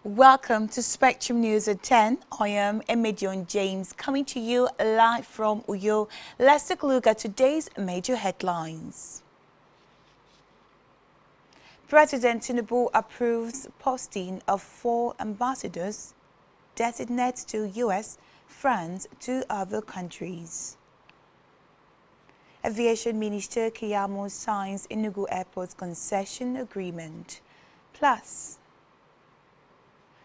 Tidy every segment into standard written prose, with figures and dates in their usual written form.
Welcome to Spectrum News at 10. I am Emedion James coming to you live from Uyo. Let's take a look at today's major headlines. President Tinubu approves posting of 4 ambassadors designates to U.S., France, 2 other countries. Aviation Minister Keyamo signs TINUBU Airport's concession agreement. Plus,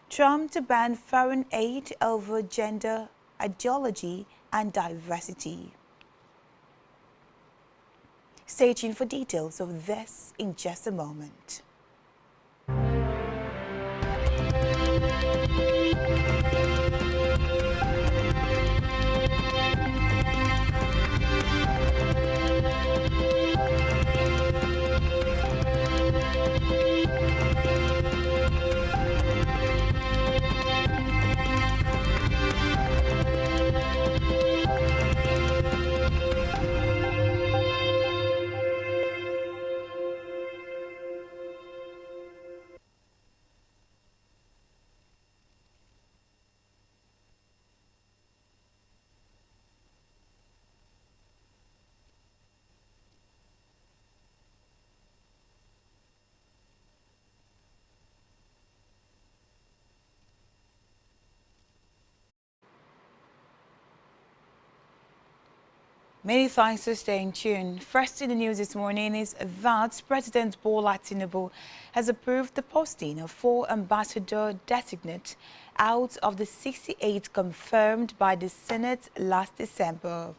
Trump to ban foreign aid over gender ideology and diversity. Stay tuned for details of this in just a moment. Many thanks for staying tuned. First in the news this morning is that President Bola Tinubu has approved the posting of 4 ambassador designates out of the 68 confirmed by the Senate last December.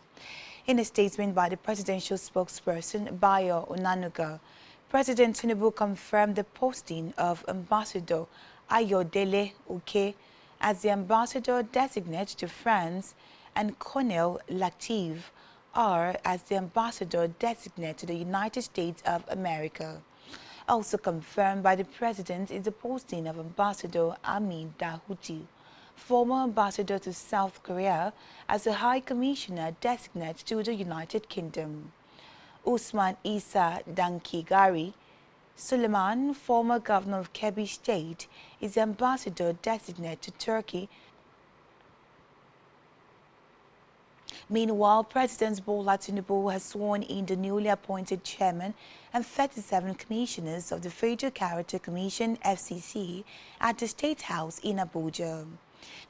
In a statement by the presidential spokesperson, Bayo Onanuga, President Tinubu confirmed the posting of Ambassador Ayodele Uke as the ambassador designate to France and Colonel Latif are as the ambassador designate to the United States of America. Also confirmed by the president is the posting of Ambassador Amin Dahuti, former ambassador to South Korea, as the High Commissioner designate to the United Kingdom. Usman Isa Dankigari Suleiman, former governor of Kebbi State, is the ambassador designate to Turkey. Meanwhile, President Bola Tinubu has sworn in the newly appointed chairman and 37 commissioners of the Federal Character Commission (FCC) at the State House in Abuja.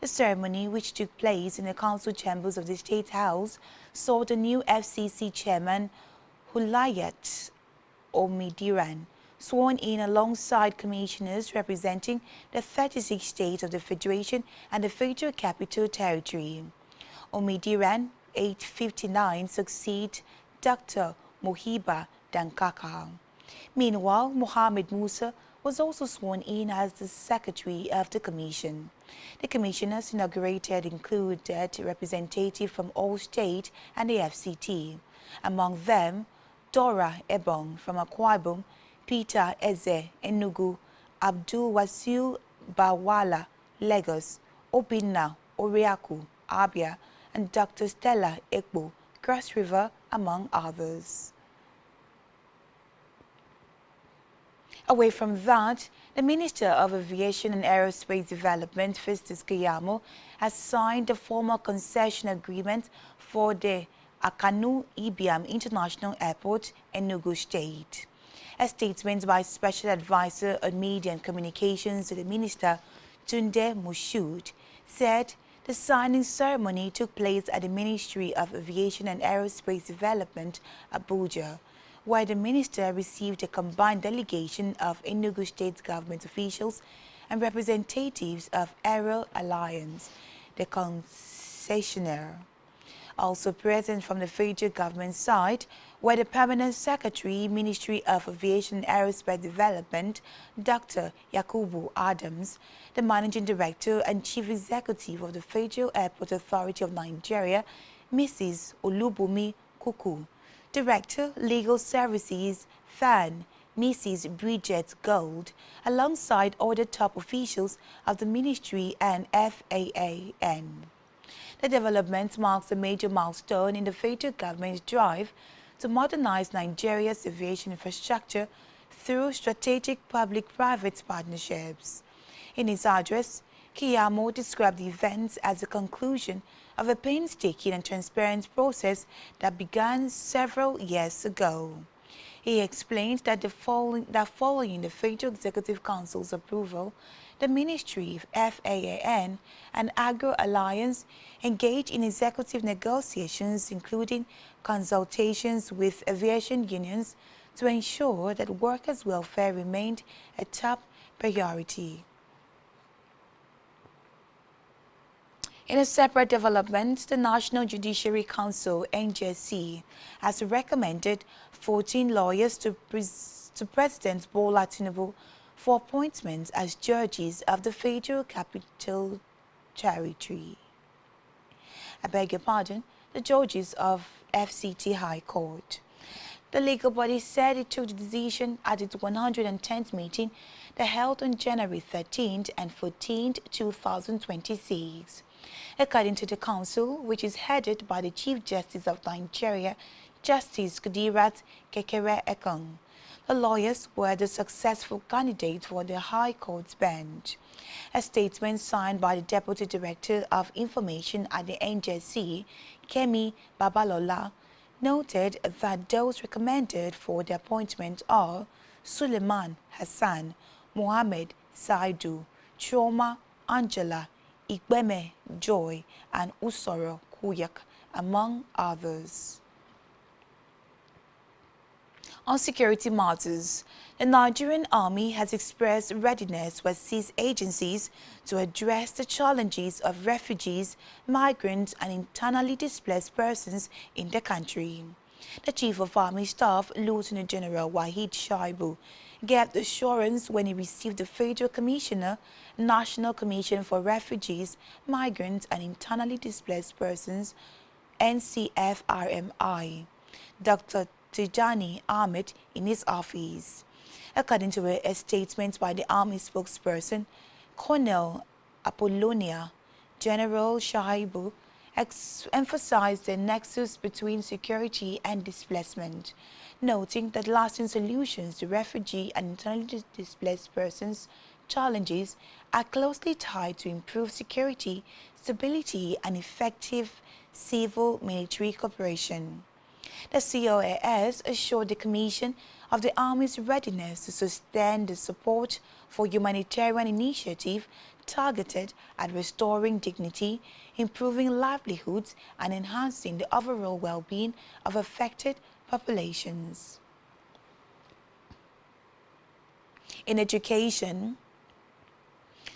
The ceremony, which took place in the council chambers of the State House, saw the new FCC chairman, Hulayat Omidiran, sworn in alongside commissioners representing the 36 states of the Federation and the Federal Capital Territory. Omidiran, 859, succeed Dr. Mohiba Dankaka. Meanwhile, Mohammed Musa was also sworn in as the secretary of the commission. The commissioners inaugurated included representatives from all states and the FCT. Among them, Dora Ebong from Akwa Ibom, Peter Eze Enugu, Abdul Wasiu Bawala Lagos, Obinna Oriaku Abia, and Dr. Stella Ekbo, Cross River, among others. Away from that, the Minister of Aviation and Aerospace Development, Festus Keyamo, has signed the formal concession agreement for the Akanu Ibiam International Airport, Enugu State. A statement by Special Advisor on Media and Communications to the Minister, Tunde Mushud, said the signing ceremony took place at the Ministry of Aviation and Aerospace Development, Abuja, where the minister received a combined delegation of Enugu State government officials and representatives of Aero Alliance, the concessionaire. Also present from the federal government side were the Permanent Secretary, Ministry of Aviation and Aerospace Development, Dr. Yakubu Adams, the Managing Director and Chief Executive of the Federal Airport Authority of Nigeria, Mrs. Olubumi Kuku, Director, Legal Services, FAN, Mrs. Bridget Gold, alongside other top officials of the Ministry and FAAN. The development marks a major milestone in the federal government's drive to modernize Nigeria's aviation infrastructure through strategic public-private partnerships. In his address, Keyamo described the events as the conclusion of a painstaking and transparent process that began several years ago. He explained that following the Federal Executive Council's approval, the Ministry, FAAN, and Agro Alliance engaged in executive negotiations, including consultations with aviation unions, to ensure that workers' welfare remained a top priority. In a separate development, the National Judiciary Council, NJC, has recommended 14 lawyers to President Bola Tinubu for appointment as judges of the Federal Capital Territory. I beg your pardon, the judges of FCT High Court. The legal body said it took the decision at its 110th meeting that held on January 13th and 14th, 2026. According to the council, which is headed by the Chief Justice of Nigeria, Justice Kudirat Kekere-Ekong, the lawyers were the successful candidates for the High Court's bench. A statement signed by the Deputy Director of Information at the NJC, Kemi Babalola, noted that those recommended for the appointment are Suleiman Hassan, Mohammed Saidu, Choma Angela, Igbeme Joy, and Usoro Kuyak, among others. On security matters, the Nigerian Army has expressed readiness to assist agencies to address the challenges of refugees, migrants, and internally displaced persons in the country. The Chief of Army Staff, Lieutenant General Wahid Shaibu, gave the assurance when he received the Federal Commissioner, National Commission for Refugees, Migrants, and Internally Displaced Persons, NCFRMI, Dr. Tijani Ahmed, in his office. According to a statement by the Army spokesperson, Colonel Apollonia, General Shaibu emphasized the nexus between security and displacement, noting that lasting solutions to refugee and internally displaced persons' challenges are closely tied to improved security, stability, and effective civil-military cooperation. The COAS assured the Commission of the Army's readiness to sustain the support for humanitarian initiatives targeted at restoring dignity, improving livelihoods, and enhancing the overall well-being of affected populations. In education,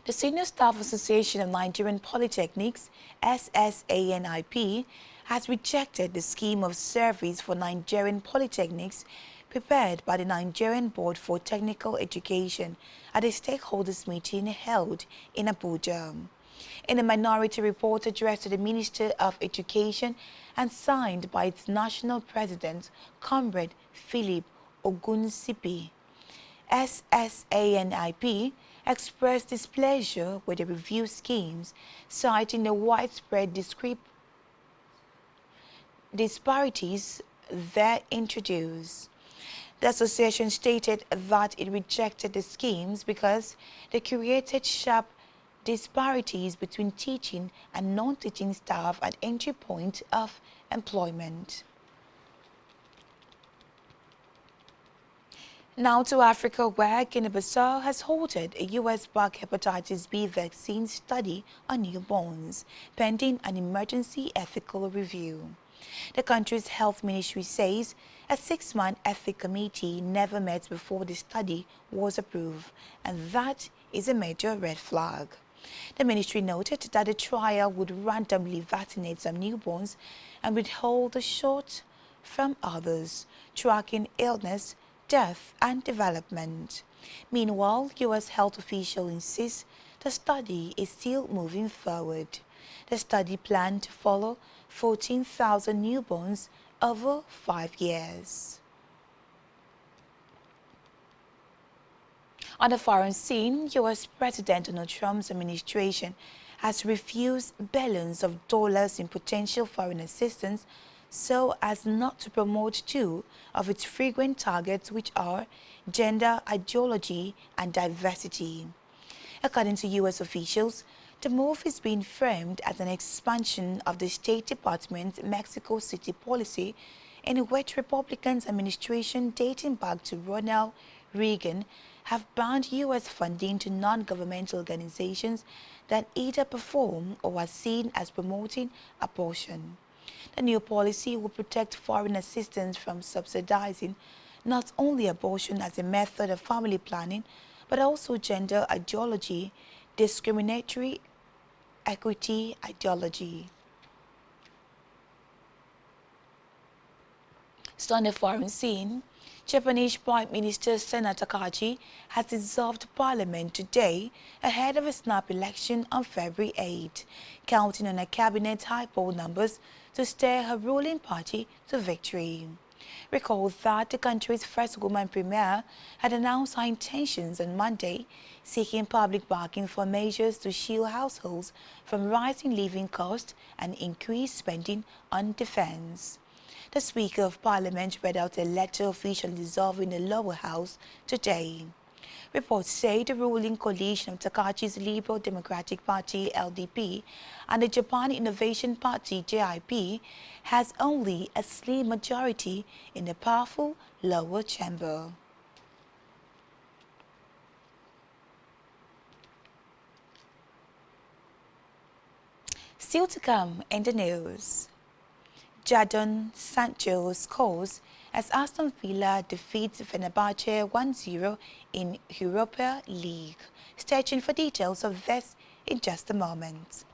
the Senior Staff Association of Nigerian Polytechnics, SSANIP, has rejected the scheme of service for Nigerian polytechnics prepared by the Nigerian Board for Technical Education at a stakeholders meeting held in Abuja. In a minority report addressed to the Minister of Education and signed by its national president, Comrade Philip Ogunsipi, SSANIP expressed displeasure with the review schemes, citing the widespread disparities there introduced. The association stated that it rejected the schemes because they created sharp disparities between teaching and non-teaching staff at entry point of employment. Now to Africa, where Guinea-Bissau has halted a U.S.-backed hepatitis B vaccine study on newborns, pending an emergency ethical review. The country's health ministry says a 6-man ethics committee never met before the study was approved, and that is a major red flag. The ministry noted that the trial would randomly vaccinate some newborns and withhold the shot from others, tracking illness, death, and development. Meanwhile, U.S. health officials insist the study is still moving forward. The study planned to follow 14,000 newborns over 5 years. On the foreign scene, U.S. President Donald Trump's administration has refused billions of dollars in potential foreign assistance so as not to promote two of its frequent targets, which are gender ideology and diversity. According to U.S. officials, the move is being framed as an expansion of the State Department's Mexico City policy, in which Republican administration dating back to Ronald Reagan have banned U.S. funding to non-governmental organizations that either perform or are seen as promoting abortion. The new policy will protect foreign assistance from subsidizing not only abortion as a method of family planning, but also gender ideology, discriminatory equity ideology. Still on the foreign scene, Japanese Prime Minister Sena Takahashi has dissolved parliament today ahead of a snap election on February 8, counting on her cabinet's high poll numbers to steer her ruling party to victory. Recall that the country's first woman premier had announced her intentions on Monday, seeking public backing for measures to shield households from rising living costs and increased spending on defense. The Speaker of Parliament read out a letter officially dissolving the lower house today. Reports say the ruling coalition of Takahashi's Liberal Democratic Party (LDP) and the Japan Innovation Party (JIP) has only a slim majority in the powerful lower chamber. Still to come in the news. Jadon Sancho scores as Aston Villa defeats Fenerbahce 1-0 in Europa League. Stay tuned for details of this in just a moment.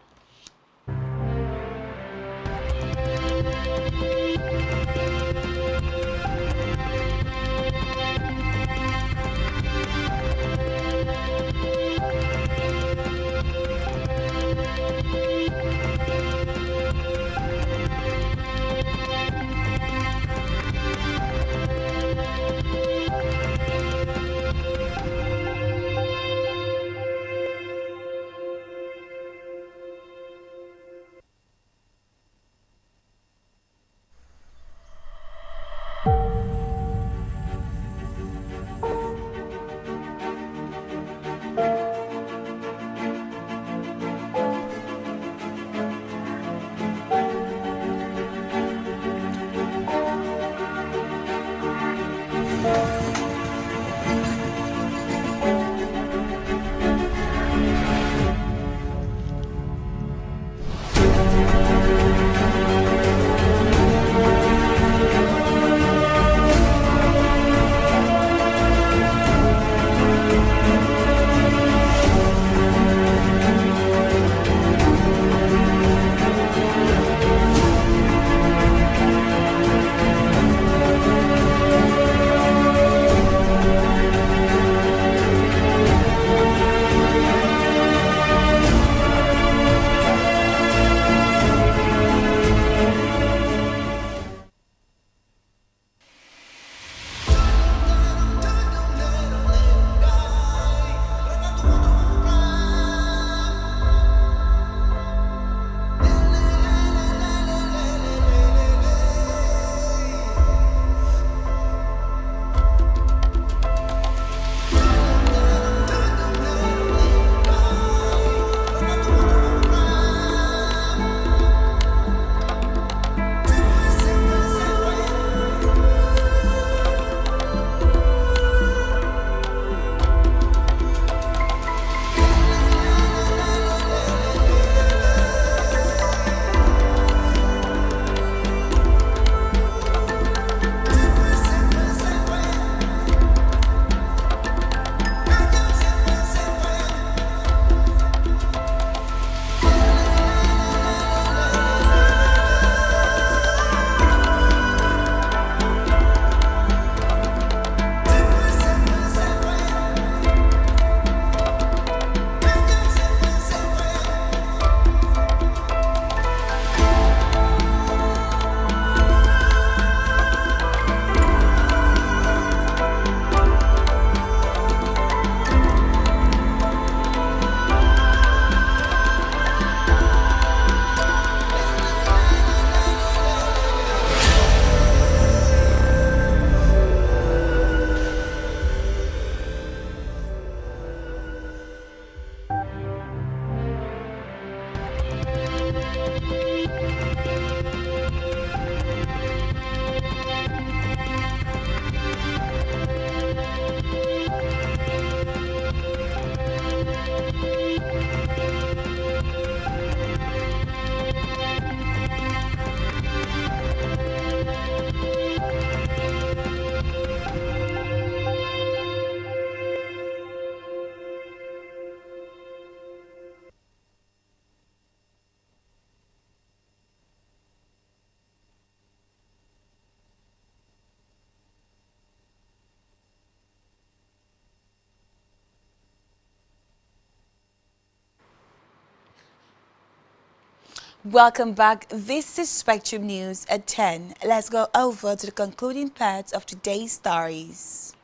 Welcome back. This is Spectrum News at 10. Let's go over to the concluding parts of today's stories.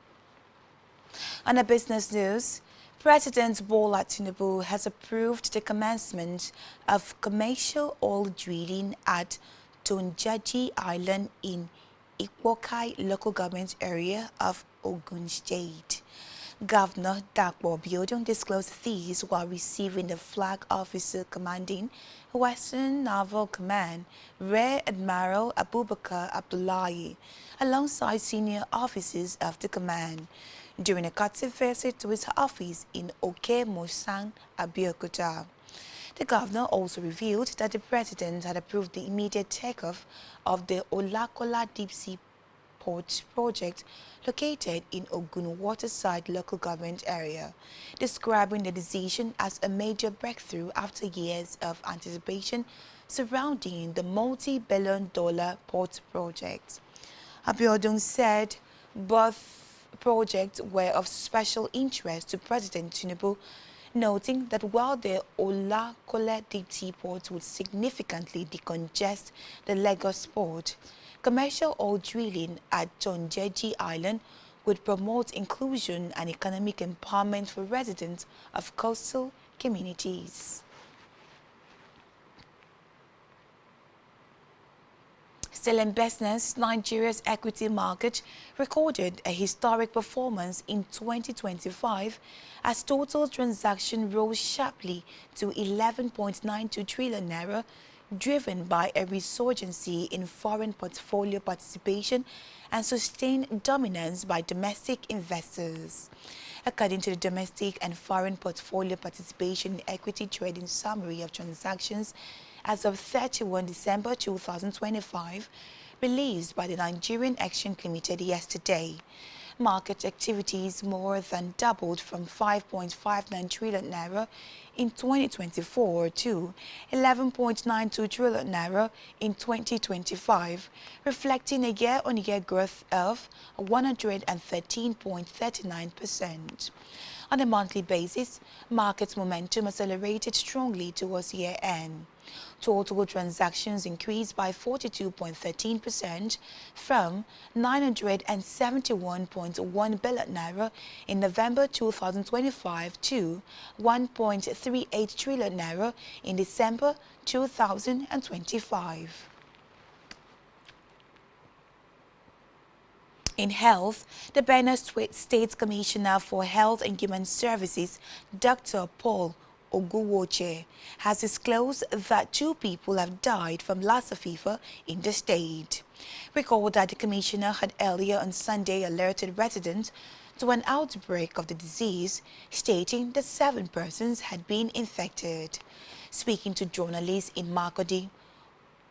On a business news, President Bola TINUBU has approved the commencement of commercial oil drilling at Tonjaji Island in Ikwokai local government area of Ogun State. Governor Dakpo Biodun disclosed these while receiving the flag officer commanding Western Naval Command, Rear Admiral Abubakar Abdullahi, alongside senior officers of the command, during a courtesy visit to his office in Oke Mosang, Abeokuta. The governor also revealed that the president had approved the immediate takeoff of the Olakola Deep-Sea Port project located in Ogun Waterside local government area, describing the decision as a major breakthrough after years of anticipation surrounding the multi-billion-dollar port project. Abiodun said both projects were of special interest to President Tinubu, noting that while the Olakola Deep-Sea Port would significantly decongest the Lagos port, commercial oil drilling at Tonjaji Island would promote inclusion and economic empowerment for residents of coastal communities. Still in business, Nigeria's equity market recorded a historic performance in 2025 as total transaction rose sharply to 11.92 trillion naira, driven by a resurgence in foreign portfolio participation and sustained dominance by domestic investors. According to the Domestic and Foreign Portfolio Participation in Equity Trading Summary of Transactions as of 31 December 2025, released by the Nigerian Exchange Limited yesterday, market activities more than doubled from 5.59 trillion naira in 2024 to 11.92 trillion naira in 2025, reflecting a year-on-year growth of 113.39%. On a monthly basis, market momentum accelerated strongly towards year-end. Total transactions increased by 42.13% from 971.1 billion naira in November 2025 to 1.38 trillion naira in December 2025. In health, the Benue State Commissioner for Health and Human Services, Dr. Paul Oguwoche, has disclosed that 2 people have died from Lassa fever in the state. Recall that the commissioner had earlier on Sunday alerted residents to an outbreak of the disease, stating that 7 persons had been infected. Speaking to journalists in Makurdi,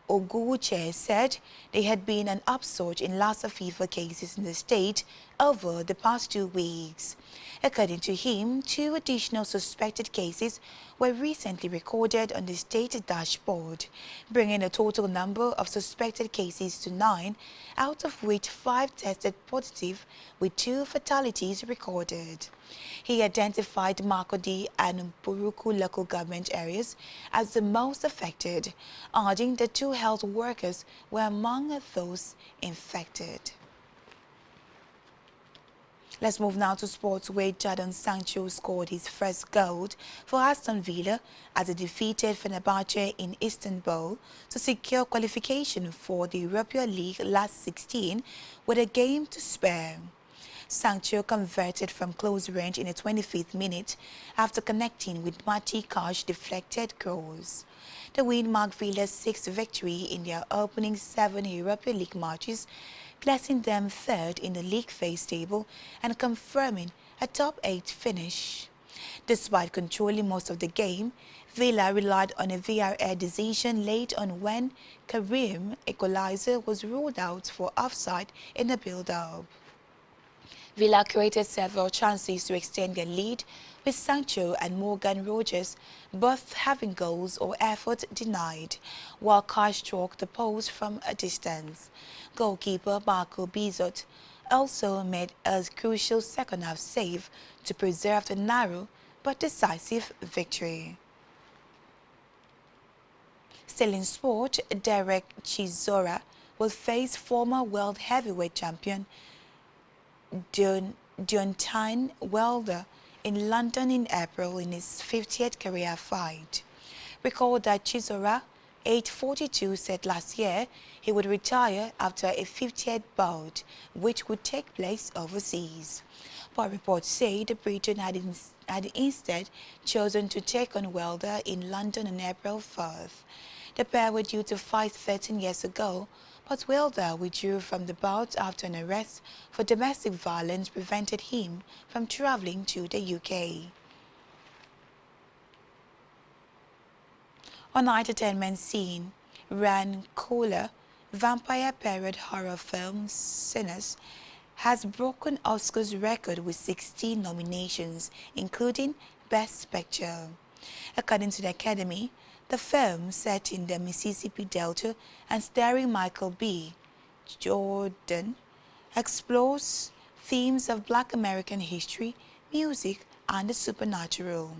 Oguwoche said there had been an upsurge in Lassa fever cases in the state over the past 2 weeks. According to him, 2 additional suspected cases were recently recorded on the state dashboard, bringing the total number of suspected cases to 9, out of which 5 tested positive, with 2 fatalities recorded. He identified Makurdi and Buruku local government areas as the most affected, adding that 2 health workers were among those infected. Let's move now to sports, where Jadon Sancho scored his first goal for Aston Villa as it defeated Fenerbahce in Istanbul to secure qualification for the Europa League last 16 with a game to spare. Sancho converted from close range in the 25th minute after connecting with Mati Kash's deflected cross. The win marked Villa's 6th victory in their opening 7 Europa League matches, placing them 3rd in the league phase table and confirming a top 8 finish. Despite controlling most of the game, Villa relied on a VAR decision late on when Karim equalizer was ruled out for offside in the build-up. Villa created several chances to extend their lead, with Sancho and Morgan Rogers both having goals or effort denied, while Cash struck the post from a distance. Goalkeeper Marco Bizot also made a crucial second-half save to preserve the narrow but decisive victory. Still in sport, Derek Chisora will face former world heavyweight champion Deontay Wilder in London in April in his 50th career fight. Recall that Chisora, age 42, said last year he would retire after a 50th bout, which would take place overseas. But reports say the Briton had instead chosen to take on Wilder in London on April 4th. The pair were due to fight 13 years ago, but Wilder withdrew from the bout after an arrest for domestic violence prevented him from travelling to the UK. On entertainment scene, Rand Coogler vampire period horror film Sinners has broken Oscar's record with 16 nominations, including Best Picture. According to the Academy, the film, set in the Mississippi Delta and starring Michael B. Jordan, explores themes of Black American history, music, and the supernatural.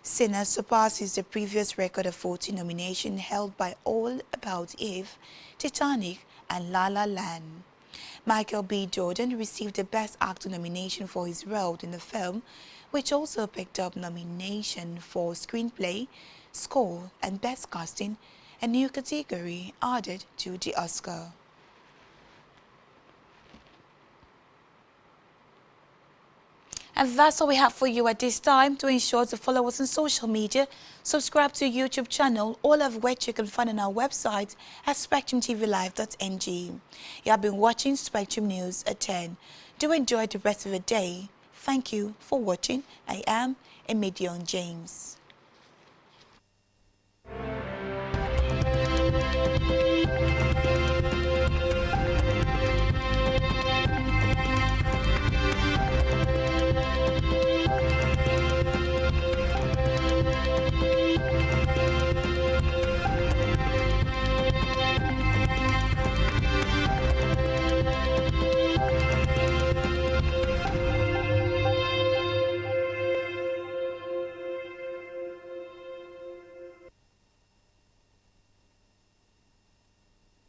Sinners surpasses the previous record of 14 nominations held by All About Eve, Titanic, and La La Land. Michael B. Jordan received the Best Actor nomination for his role in the film, which also picked up nomination for Screenplay, Score, and Best Casting, a new category added to the Oscar. And that's all we have for you at this time. To ensure to follow us on social media, subscribe to our YouTube channel, all of which you can find on our website at spectrumtvlive.ng. You have been watching Spectrum News at 10. Do enjoy the rest of the day. Thank you for watching. I am Emedion James.